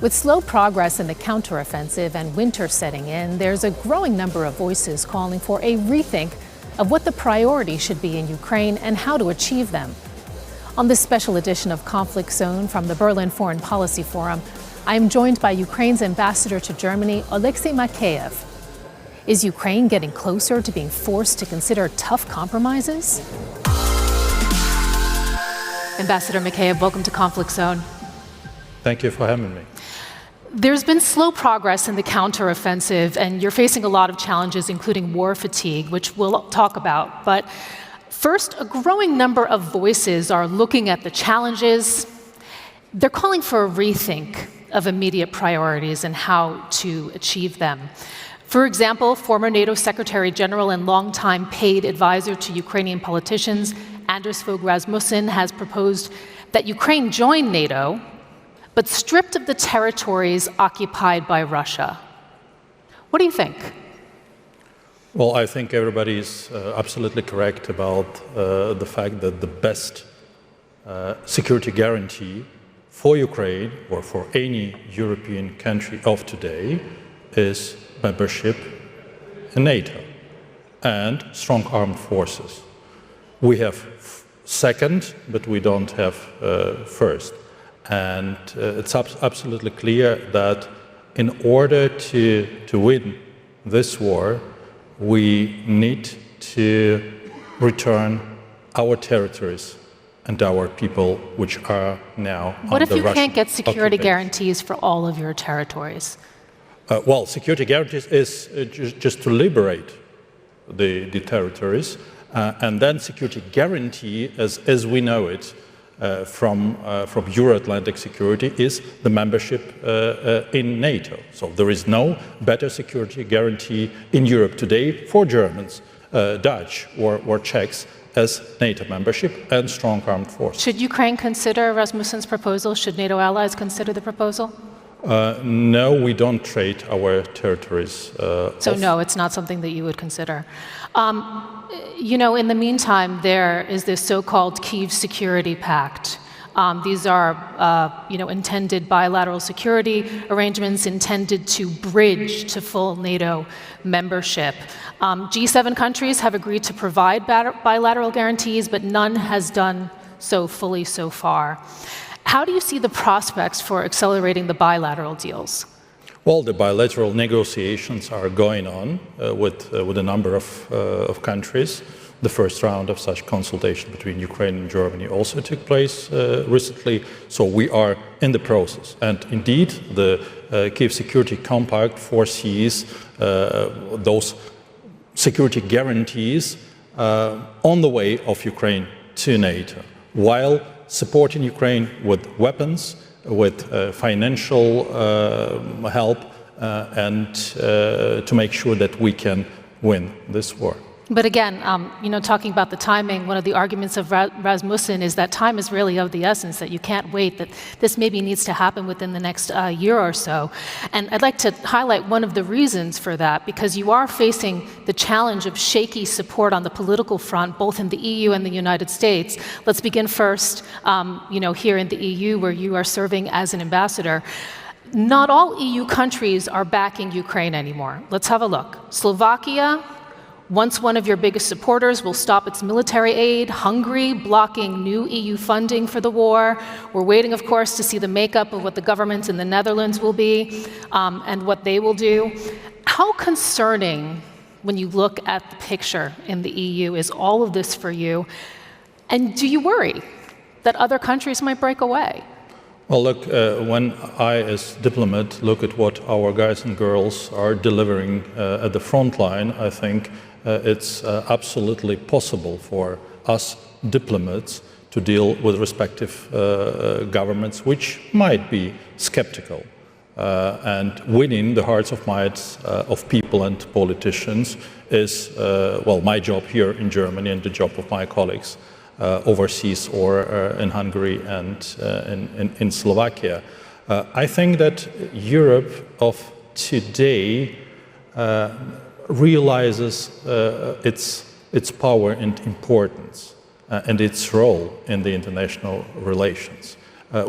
With slow progress in the counteroffensive and winter setting in, there's a growing number of voices calling for a rethink of what the priorities should be in Ukraine and how to achieve them. On this special edition of Conflict Zone from the Berlin Foreign Policy Forum, I am joined by Ukraine's ambassador to Germany, Oleksii Makeiev. Is Ukraine getting closer to being forced to consider tough compromises? Ambassador Makeiev, welcome to Conflict Zone. Thank you for having me. There's been slow progress in the counteroffensive, and you're facing a lot of challenges, including war fatigue, which we'll talk about. But first, a growing number of voices are looking at the challenges. They're calling for a rethink of immediate priorities and how to achieve them. For example, former NATO Secretary General and longtime paid advisor to Ukrainian politicians, Anders Fogh Rasmussen, has proposed that Ukraine join NATO, but stripped of the territories occupied by Russia. What do you think? Well, I think everybody is absolutely correct about the fact that the best security guarantee for Ukraine or for any European country of today is membership in NATO and strong armed forces. We have second, but we don't have first. And it's absolutely clear that in order to win this war, we need to return our territories and our people, which are now under Russian occupation. What if you can't get security guarantees for all of your territories? Well, security guarantees is just to liberate the territories, and then security guarantee, as we know it, from Euro-Atlantic security is the membership in NATO. So there is no better security guarantee in Europe today for Germans, Dutch or Czechs as NATO membership and strong armed forces. Should Ukraine consider Rasmussen's proposal? Should NATO allies consider the proposal? No, we don't trade our territories. So no, it's not something that you would consider. You know, in the meantime, there is this so-called Kyiv Security Pact. These are, intended bilateral security arrangements intended to bridge to full NATO membership. G7 countries have agreed to provide bilateral guarantees, but none has done so fully so far. How do you see the prospects for accelerating the bilateral deals? Well, the bilateral negotiations are going on with a number of countries. The first round of such consultation between Ukraine and Germany also took place recently, so we are in the process. And indeed, the Kyiv Security Compact foresees those security guarantees on the way of Ukraine to NATO, while supporting Ukraine with weapons, with financial help, and to make sure that we can win this war. But again, talking about the timing, one of the arguments of Rasmussen is that time is really of the essence, that you can't wait, that this maybe needs to happen within the next year or so. And I'd like to highlight one of the reasons for that, because you are facing the challenge of shaky support on the political front, both in the EU and the United States. Let's begin first, here in the EU, where you are serving as an ambassador. Not all EU countries are backing Ukraine anymore. Let's have a look. Slovakia, once one of your biggest supporters, will stop its military aid. Hungary, blocking new EU funding for the war. We're waiting, of course, to see the makeup of what the government in the Netherlands will be and what they will do. How concerning, when you look at the picture in the EU, is all of this for you? And do you worry that other countries might break away? Well, look, when I, as diplomat, look at what our guys and girls are delivering at the front line, I think it's absolutely possible for us diplomats to deal with respective governments which might be skeptical. And winning the hearts and minds of people and politicians is, my job here in Germany and the job of my colleagues overseas or in Hungary and in Slovakia. I think that Europe of today realizes its power and importance and its role in the international relations.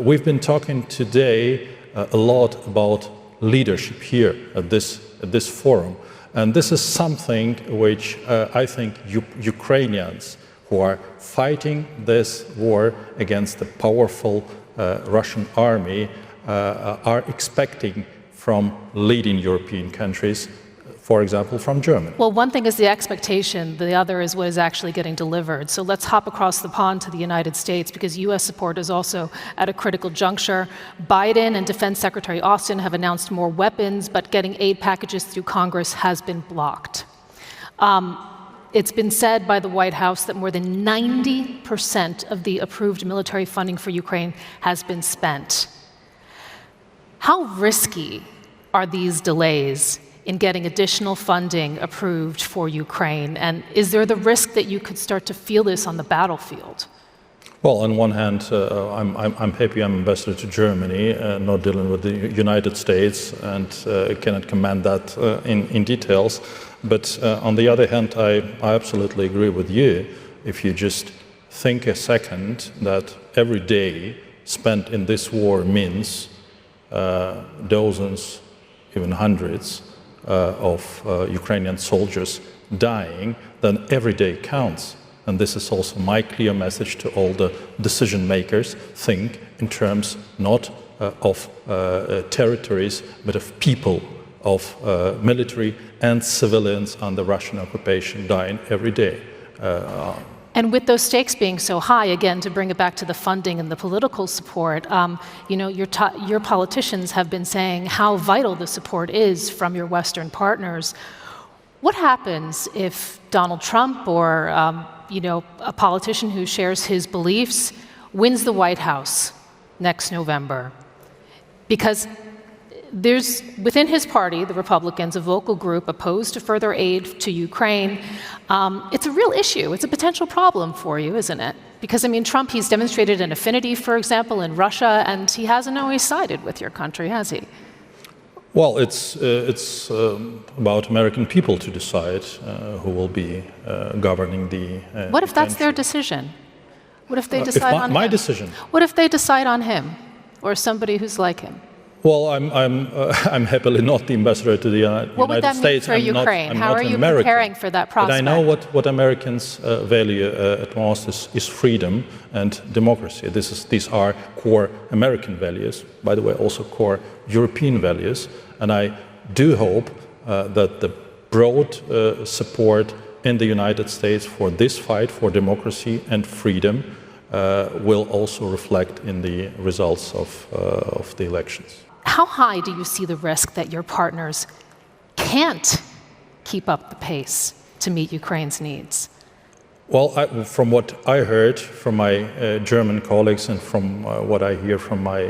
We've been talking today a lot about leadership here at this forum. And this is something which I think Ukrainians who are fighting this war against the powerful Russian army are expecting from leading European countries, for example, from Germany. Well, one thing is the expectation, the other is what is actually getting delivered. So let's hop across the pond to the United States, because U.S. support is also at a critical juncture. Biden and Defense Secretary Austin have announced more weapons, but getting aid packages through Congress has been blocked. It's been said by the White House that more than 90% of the approved military funding for Ukraine has been spent. How risky are these delays in getting additional funding approved for Ukraine? And is there the risk that you could start to feel this on the battlefield? Well, on one hand, I'm happy I'm ambassador to Germany, not dealing with the United States, and cannot comment that in details. But on the other hand, I absolutely agree with you. If you just think a second that every day spent in this war means dozens, even hundreds of Ukrainian soldiers dying, then every day counts. And this is also my clear message to all the decision makers: think in terms not of territories, but of people, of military and civilians under Russian occupation dying every day. And with those stakes being so high, again, to bring it back to the funding and the political support, you know, your politicians have been saying how vital the support is from your Western partners. What happens if Donald Trump or, you know, a politician who shares his beliefs wins the White House next November? Because there's, within his party, the Republicans, a vocal group opposed to further aid to Ukraine. It's a real issue. It's a potential problem for you, isn't it? Because, I mean, Trump, he's demonstrated an affinity, for example, in Russia, and he hasn't always sided with your country, has he? Well, it's about American people to decide who will be governing the What if that's their decision? What if they decide on him? My decision. What if they decide on him or somebody who's like him? Well, I'm happily not the ambassador to the United States. What would that mean for Ukraine? How are you preparing for that prospect? But I know what Americans value at most is freedom and democracy. These are core American values, by the way, also core European values. And I do hope that the broad support in the United States for this fight for democracy and freedom will also reflect in the results of the elections. How high do you see the risk that your partners can't keep up the pace to meet Ukraine's needs? Well, from what I heard from my German colleagues and from what I hear from my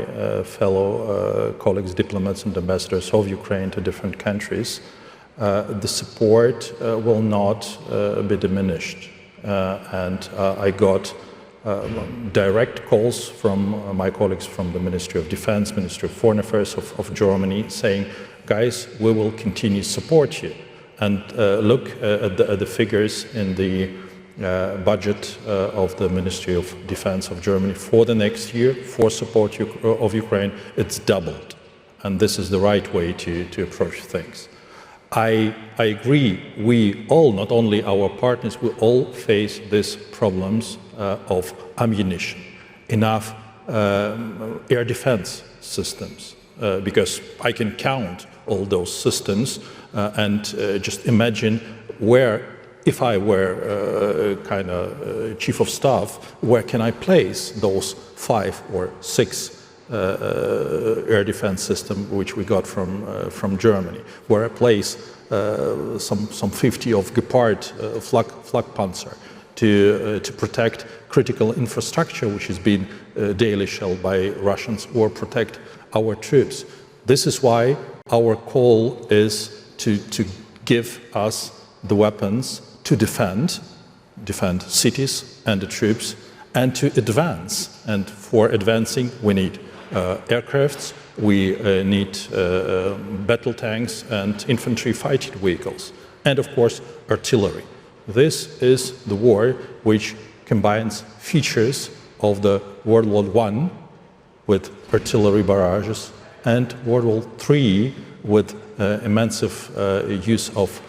fellow colleagues, diplomats and ambassadors of Ukraine to different countries, the support will not be diminished. And I got direct calls from my colleagues from the Ministry of Defense, Ministry of Foreign Affairs of Germany, saying, guys, we will continue to support you. And look at the figures in the budget of the Ministry of Defense of Germany for the next year for support of Ukraine. It's doubled. And this is the right way to approach things. I agree, we all, not only our partners, we all face these problems of ammunition, enough air defense systems, because I can count all those systems and just imagine where, if I were kind of chief of staff, where can I place those 5 or 6 air defense system which we got from Germany, where I place some 50 of Gepard Flakpanzer to protect critical infrastructure which is being daily shelled by Russians, or protect our troops. This is why our call is to give us the weapons to defend cities and the troops, and to advance. And for advancing, we need aircrafts, we need battle tanks and infantry fighting vehicles, and of course artillery. This is the war which combines features of the World War I with artillery barrages, and World War III with immense use of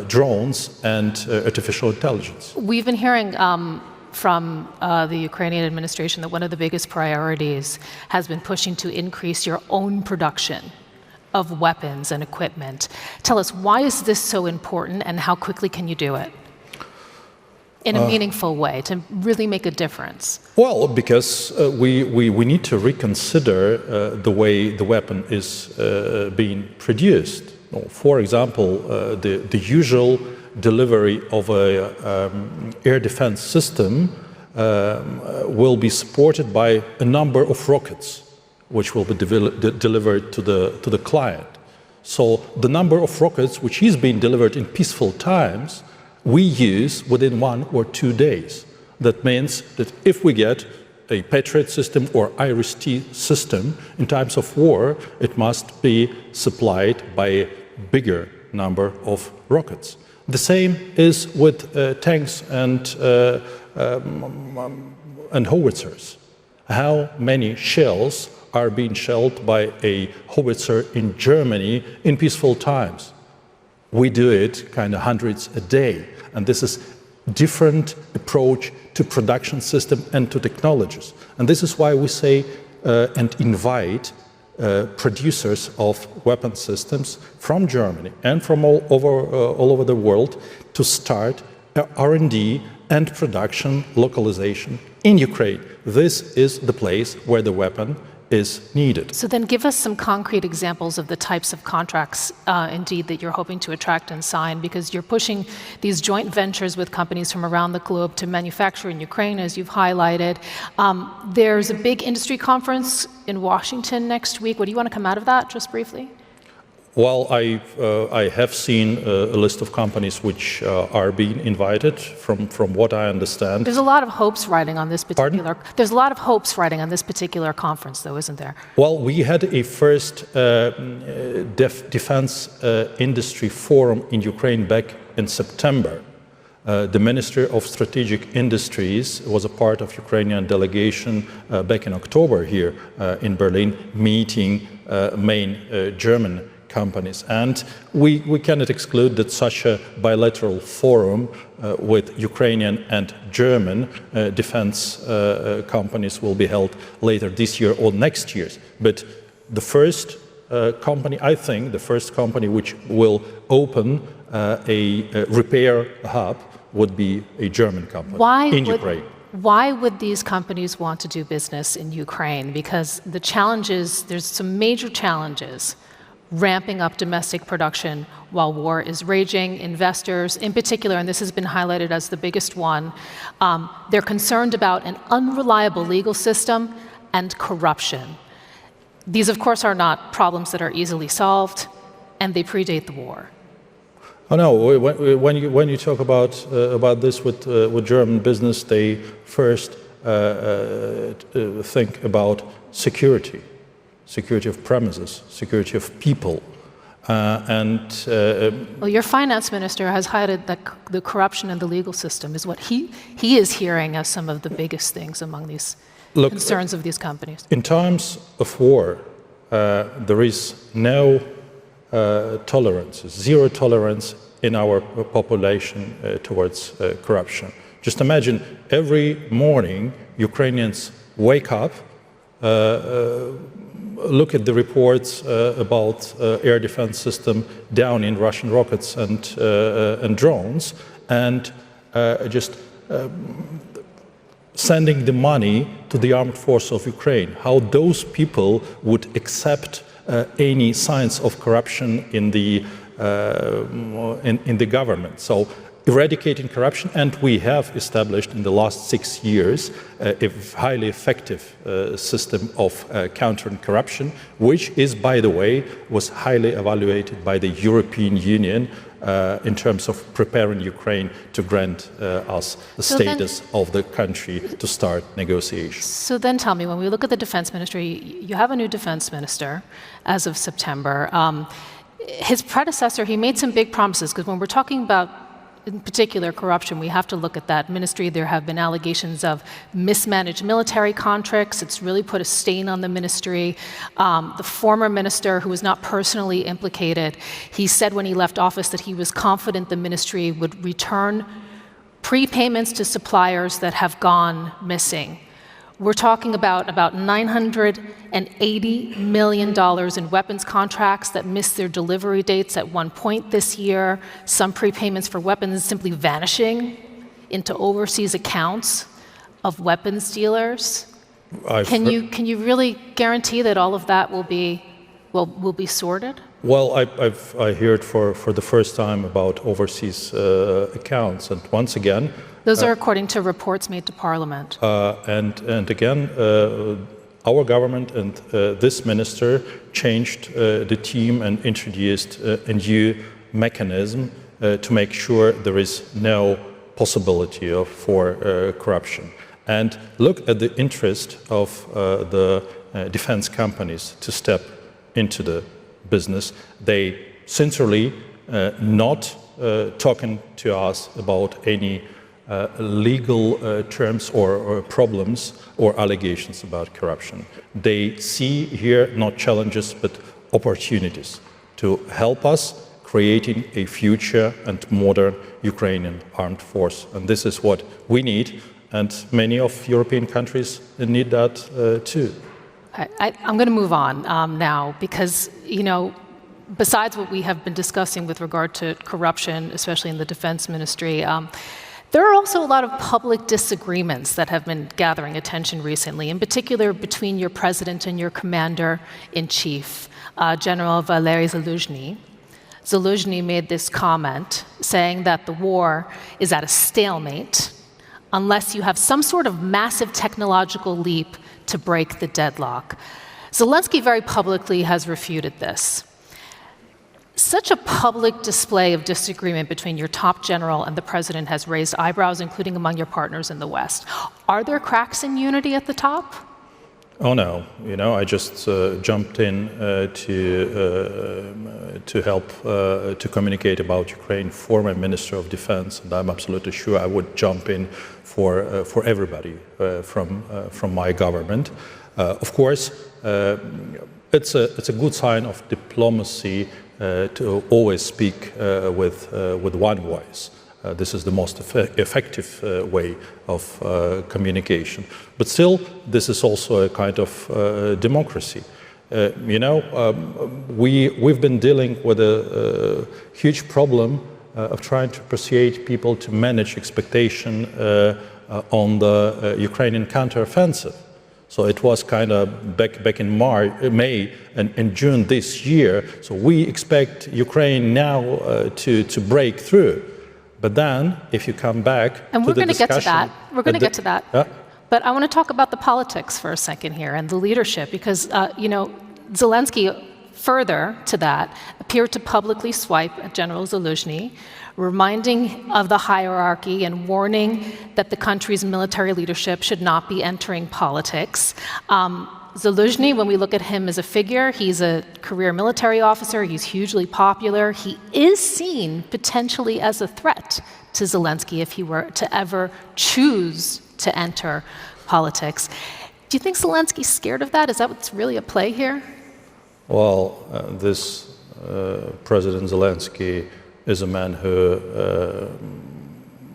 drones and artificial intelligence. We've been hearing from the Ukrainian administration that one of the biggest priorities has been pushing to increase your own production of weapons and equipment. Tell us, why is this so important, and how quickly can you do it in a meaningful way to really make a difference? Well, because we need to reconsider the way the weapon is being produced. For example, the usual delivery of an air defense system will be supported by a number of rockets, which will be delivered to the client. So the number of rockets which is being delivered in peaceful times, we use within 1 or 2 days. That means that if we get a Patriot system or IRIS-T system in times of war, it must be supplied by a bigger number of rockets. The same is with tanks and howitzers. How many shells are being shelled by a howitzer in Germany in peaceful times? We do it kind of hundreds a day, and this is different approach to production system and to technologies. And this is why we say and invite producers of weapon systems from Germany and from all over the world to start R&D and production localization in Ukraine. This is the place where the weapon is needed. So then give us some concrete examples of the types of contracts, indeed, that you're hoping to attract and sign, because you're pushing these joint ventures with companies from around the globe to manufacture in Ukraine, as you've highlighted. There's a big industry conference in Washington next week. What do you want to come out of that, just briefly? Well, I have seen a list of companies which are being invited. From what I understand, there's a lot of hopes riding on this particular. Pardon? There's a lot of hopes riding on this particular conference, though, isn't there? Well, we had a first defense industry forum in Ukraine back in September. The Minister of Strategic Industries was a part of Ukrainian delegation back in October here in Berlin, meeting main German companies. And we cannot exclude that such a bilateral forum with Ukrainian and German defense companies will be held later this year or next year. But the first company, I think, the first company which will open a repair hub would be a German company in Ukraine. Why would these companies want to do business in Ukraine? Because the challenges, there's some major challenges ramping up domestic production while war is raging. Investors, in particular, and this has been highlighted as the biggest one, they're concerned about an unreliable legal system and corruption. These, of course, are not problems that are easily solved, and they predate the war. Oh no! When you talk about this with German business, they first think about security. Security of premises, security of people, well, your finance minister has highlighted that the corruption in the legal system is what he is hearing as some of the biggest things among these concerns of these companies. In times of war, there is no tolerance, zero tolerance in our population towards corruption. Just imagine every morning Ukrainians wake up, look at the reports about air defense system down in Russian rockets and drones, and just sending the money to the armed forces of Ukraine. How those people would accept any signs of corruption in the government. So eradicating corruption, and we have established in the last 6 years a highly effective system of countering corruption, which is, by the way, was highly evaluated by the European Union in terms of preparing Ukraine to grant us the status of the country to start negotiations. So then tell me, when we look at the defense ministry, you have a new defense minister as of September. His predecessor, he made some big promises, because when we're talking about in particular corruption, we have to look at that ministry. There have been allegations of mismanaged military contracts. It's really put a stain on the ministry. The former minister, who was not personally implicated, he said when he left office that he was confident the ministry would return prepayments to suppliers that have gone missing. We're talking about $980 million in weapons contracts that missed their delivery dates at one point this year, some prepayments for weapons simply vanishing into overseas accounts of weapons dealers. Can you really guarantee that all of that will be sorted? Well, I heard for the first time about overseas accounts, and once again, those are according to reports made to Parliament. And again, our government and this minister changed the team and introduced a new mechanism to make sure there is no possibility for corruption. And look at the interest of the defense companies to step into the business. They sincerely not talking to us about any legal terms or problems or allegations about corruption. They see here not challenges but opportunities to help us creating a future and modern Ukrainian armed force. And this is what we need, and many of European countries need that too. I'm going to move on now because, besides what we have been discussing with regard to corruption, especially in the defense ministry, there are also a lot of public disagreements that have been gathering attention recently, in particular between your president and your commander-in-chief, General Valery Zaluzhny. Zaluzhny made this comment saying that the war is at a stalemate unless you have some sort of massive technological leap to break the deadlock. Zelenskyy very publicly has refuted this. Such a public display of disagreement between your top general and the president has raised eyebrows, including among your partners in the West. Are there cracks in unity at the top? Oh no, I just jumped in to help to communicate about Ukraine for my Minister of Defense, and I'm absolutely sure I would jump in for everybody from my government. Of course, it's a good sign of diplomacy to always speak with one voice. This is the most effective way of communication. But still, this is also a kind of democracy. We've been dealing with a huge problem of trying to persuade people to manage expectation on the Ukrainian counteroffensive. So it was kind of back in May and June this year. So we expect Ukraine now to break through. But then, if you come back and we're going to get to that. We're going to get to that. Yeah. But I want to talk about the politics for a second here and the leadership, because Zelenskyy, further to that, appeared to publicly swipe at General Zaluzhny, reminding of the hierarchy and warning that the country's military leadership should not be entering politics. Zaluzhny, when we look at him as a figure, he's a career military officer, he's hugely popular. He is seen potentially as a threat to Zelenskyy if he were to ever choose to enter politics. Do you think Zelenskyy's scared of that? Is that what's really at play here? Well, this President Zelenskyy is a man who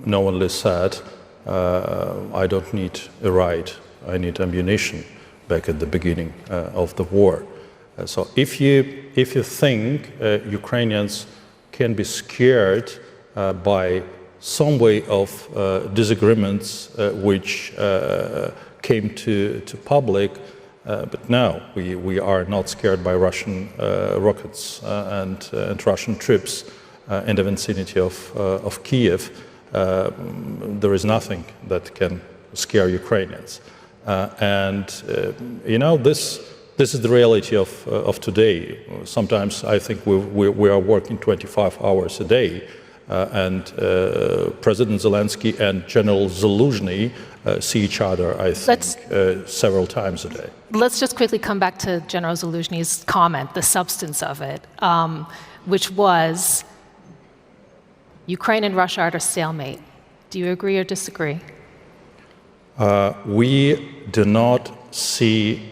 knowingly said, I don't need a right, I need ammunition, back at the beginning of the war. So if you think Ukrainians can be scared by some way of disagreements which came to public, but no, we are not scared by Russian rockets and Russian troops in the vicinity of Kyiv. There is nothing that can scare Ukrainians. This is the reality of today. Sometimes I think we are working 25 hours a day, and President Zelenskyy and General Zaluzhny see each other, I think, several times a day. Let's just quickly come back to General Zaluzhny's comment, the substance of it, which was Ukraine and Russia are at a stalemate. Do you agree or disagree? We do not see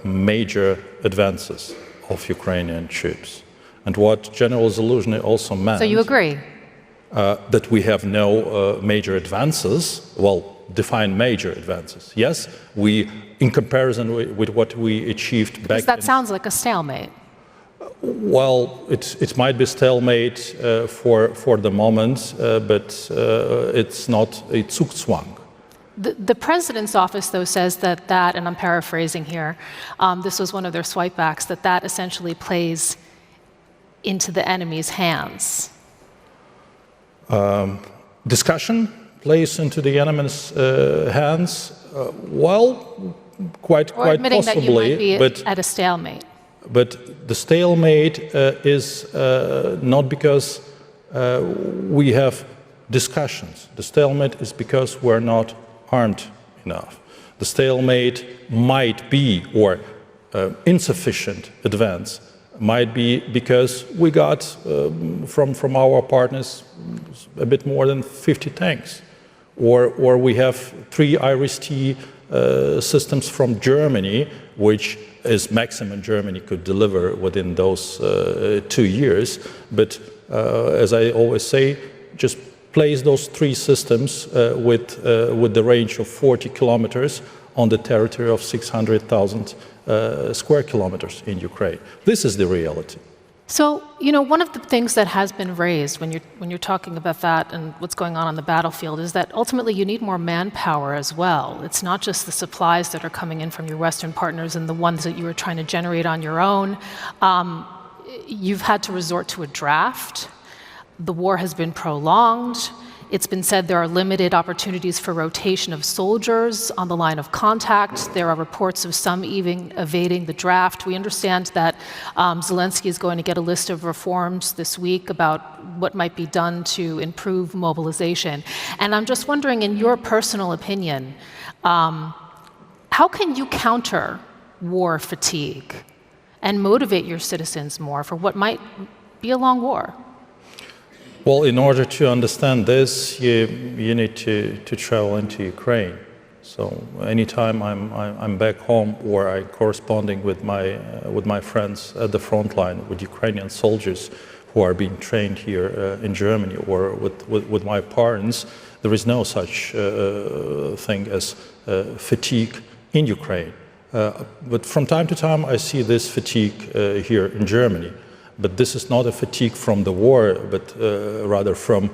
major advances of Ukrainian troops. And what General Zaluzhny also meant... So you agree? That we have no major advances, well, define major advances. Yes, we, in comparison with what we achieved back because that sounds like a stalemate. Well, it might be stalemate for the moment, but it's not a Zugzwang. The president's office, though, says that, and I'm paraphrasing here, this was one of their swipe backs, that essentially plays into the enemy's hands. Discussion plays into the enemy's hands. Well, quite admitting possibly, that you might be at a stalemate. But the stalemate is not because we have discussions. The stalemate is because we're not armed enough. The stalemate might be, or insufficient advance, might be because we got from our partners a bit more than 50 tanks, or we have 3 IRIS-T systems from Germany, which is maximum Germany could deliver within those 2 years. But as I always say, just place those 3 systems with the range of 40 kilometers on the territory of 600,000 square kilometers in Ukraine. This is the reality. So, you know, one of the things that has been raised when you're talking about that and what's going on the battlefield is that ultimately you need more manpower as well. It's not just the supplies that are coming in from your Western partners and the ones that you were trying to generate on your own. You've had to resort to a draft. The war has been prolonged. It's been said there are limited opportunities for rotation of soldiers on the line of contact. There are reports of some even evading the draft. We understand that Zelenskyy is going to get a list of reforms this week about what might be done to improve mobilization. And I'm just wondering, in your personal opinion, how can you counter war fatigue and motivate your citizens more for what might be a long war? Well, in order to understand this, you need to travel into Ukraine. So anytime I'm back home or I'm corresponding with my friends at the front line, with Ukrainian soldiers who are being trained here in Germany, or with my parents, there is no such thing as fatigue in Ukraine. But from time to time, I see this fatigue here in Germany. But this is not a fatigue from the war, but rather from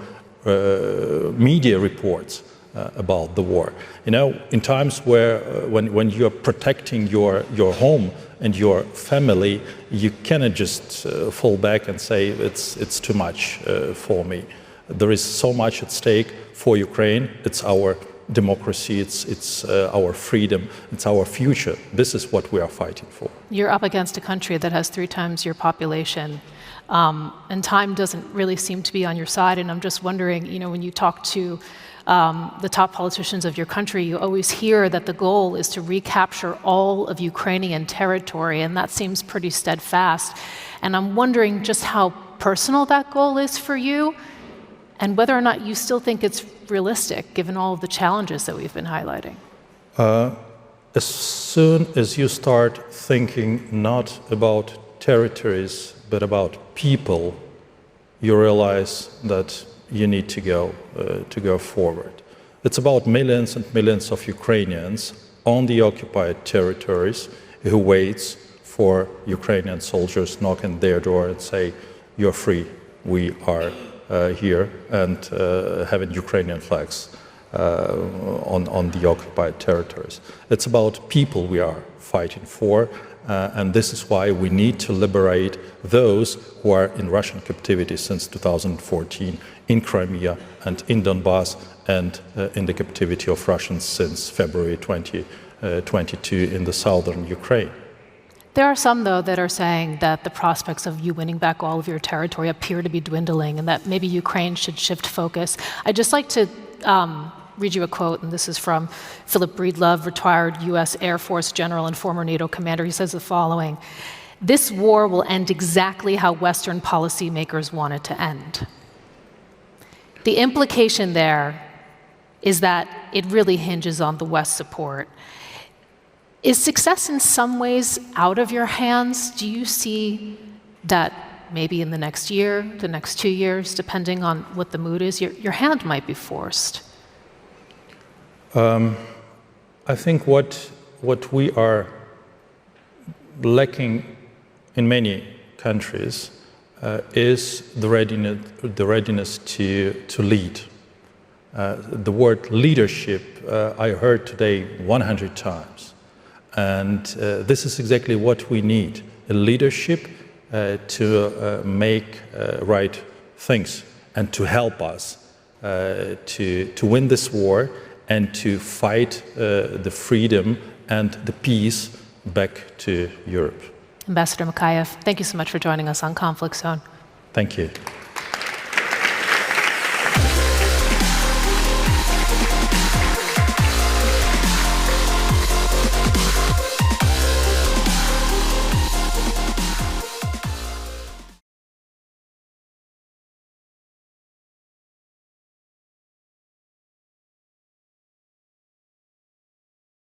media reports about the war. You know, in times where when you are protecting your home and your family, you cannot just fall back and say it's too much for me. There is so much at stake for Ukraine. It's our democracy, it's our freedom, it's our future. This is what we are fighting for. You're up against a country that has 3 times your population, and time doesn't really seem to be on your side. And I'm just wondering, you know, when you talk to the top politicians of your country, you always hear that the goal is to recapture all of Ukrainian territory, and that seems pretty steadfast. And I'm wondering just how personal that goal is for you, and whether or not you still think it's realistic, given all of the challenges that we've been highlighting. As soon as you start thinking not about territories, but about people, you realize that you need to go forward. It's about millions and millions of Ukrainians on the occupied territories who waits for Ukrainian soldiers knocking their door and say, "You're free, we are here," and having Ukrainian flags on the occupied territories. It's about people we are fighting for, and this is why we need to liberate those who are in Russian captivity since 2014 in Crimea and in Donbass, and in the captivity of Russians since February 2022 in the southern Ukraine. There are some, though, that are saying that the prospects of you winning back all of your territory appear to be dwindling, and that maybe Ukraine should shift focus. I'd just like to read you a quote, and this is from Philip Breedlove, retired U.S. Air Force general and former NATO commander. He says the following: "This war will end exactly how Western policymakers want it to end." The implication there is that it really hinges on the West's support. Is success in some ways out of your hands? Do you see that maybe in the next year, the next 2 years, depending on what the mood is, your hand might be forced? I think what we are lacking in many countries is the readiness to lead. The word leadership I heard today 100 times. And this is exactly what we need, a leadership to make right things and to help us to win this war and to fight the freedom and the peace back to Europe. Ambassador Makeiev, thank you so much for joining us on Conflict Zone. Thank you.